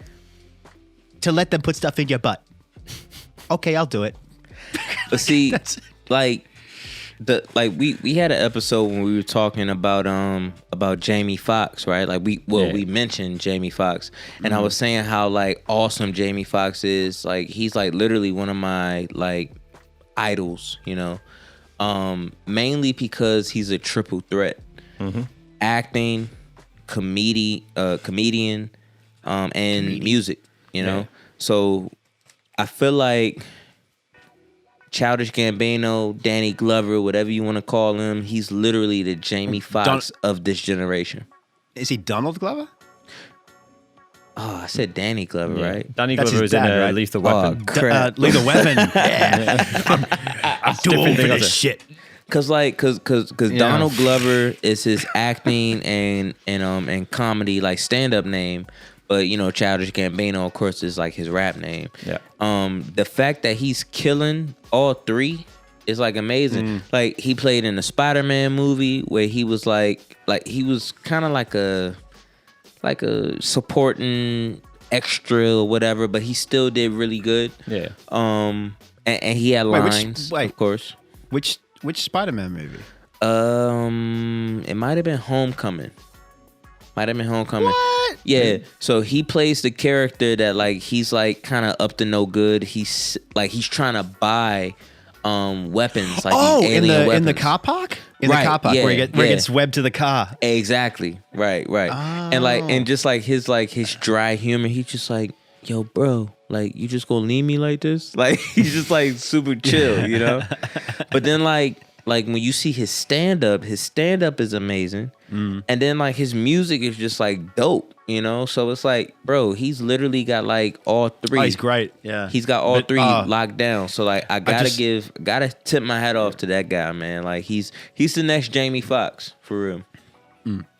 to let them put stuff in your butt? Okay, I'll do it." But see, That's- like we had an episode when we were talking about Jamie Foxx, right? Like we mentioned Jamie Foxx, and I was saying how like awesome Jamie Foxx is. Like he's like literally one of my like idols, mainly because he's a triple threat: acting, comedian, and music. So I feel like Childish Gambino, Danny Glover, whatever you want to call him, he's literally the Jamie Foxx of this generation. Is he Donald Glover? Oh, I said Danny Glover, right? Danny That's Glover his is in dad, right? Lethal Weapon. crap. Lethal Weapon. Yeah. I'm too different old for thing, this other. shit. Cause Donald Glover is his acting and comedy like stand up name, but Childish Gambino of course is like his rap name. Yeah. The fact that he's killing all three is like amazing. Like he played in the Spider-Man movie where he was like he was kind of like a supporting extra or whatever, but he still did really good. Yeah. And he had lines, of course. Which Spider-Man movie? It might have been Homecoming. What? Yeah. So he plays the character that like he's like kind of up to no good. He's trying to buy weapons like these alien weapons. in the car park? In Right, the car park yeah, where he gets webbed to the car. Exactly. Right. And just like his dry humor, he's just like, yo, bro, like you just gonna leave me like this? Like he's just like super chill, But then like when you see his stand up is amazing. And then like his music is just like dope, So it's like, bro, he's literally got like all three. Oh, he's great. Yeah. He's got all But, three locked down. So like I gotta tip my hat off to that guy, man. Like he's the next Jamie Foxx for real.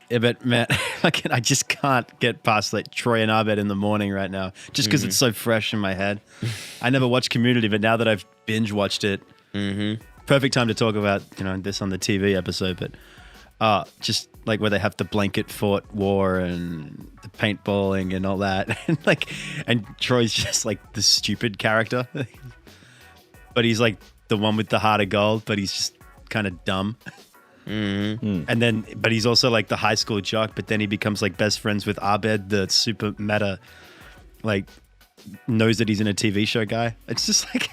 Yeah, but man, I just can't get past like Troy and Abed in the morning right now, just because it's so fresh in my head. I never watched Community, but now that I've binge watched it, perfect time to talk about this on the TV episode. But just like where they have the blanket fort war and the paintballing and all that, and Troy's just like the stupid character, but he's like the one with the heart of gold, but he's just kind of dumb. And then, but he's also like the high school jock, but then he becomes like best friends with Abed, the super meta, like knows that he's in a TV show guy. It's just like,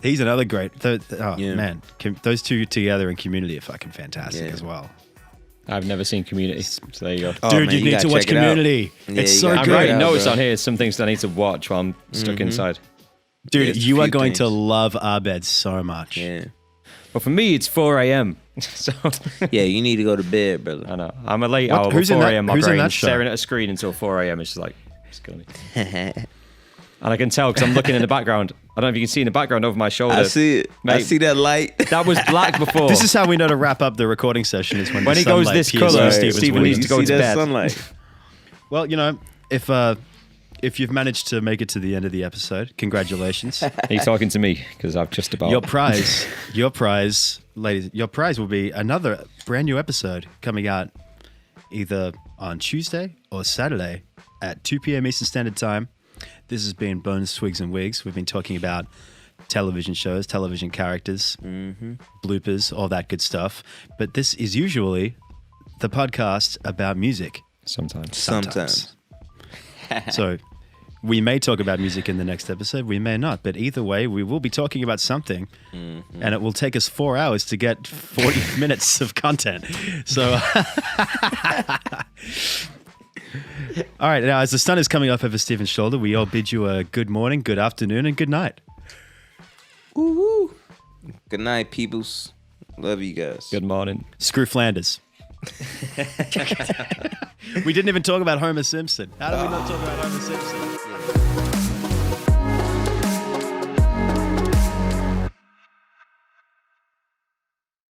he's another great, man, those two together in Community are fucking fantastic as well. I've never seen Community, so there you go. Oh, Dude, man, you need gotta to watch check it out. Community. Yeah, It's you so gotta I'm good. check it writing out, notes bro. on here, some things that I need to watch while I'm stuck inside. Dude, It's a you are few going to things. love Abed so much. Yeah. But for me, it's 4 a.m. So Yeah, you need to go to bed, brother. I know I'm a late What- owl. But who's in 4 that- a.m. My who's in brain's that show? staring at a screen until 4 a.m. It's just like it's killing me. And I can tell because I'm looking in the background. I don't know if you can see in the background over my shoulder. I see it. I Mate. see that light. That was black before. This is how we know to wrap up the recording session is when When the it goes sunlight this pierces colour, Steven's Steven window. needs to go see to that bed. sunlight. Well, if you've managed to make it to the end of the episode, congratulations. Are you talking to me? Because I've just about. Your prize, ladies, your prize will be another brand new episode coming out either on Tuesday or Saturday at 2 p.m. Eastern Standard Time. This has been Bones, Twigs, and Wigs. We've been talking about television shows, television characters, bloopers, all that good stuff. But this is usually the podcast about music. Sometimes. Sometimes. So we may talk about music in the next episode, we may not, but either way, we will be talking about something, and it will take us 4 hours to get 40 minutes of content. So, all right, now as the sun is coming up over Stephen's shoulder, we all bid you a good morning, good afternoon, and good night. Woo-hoo. Good night, peoples. Love you guys. Good morning. Screw Flanders. We didn't even talk about Homer Simpson. How did we not talk about Homer Simpson?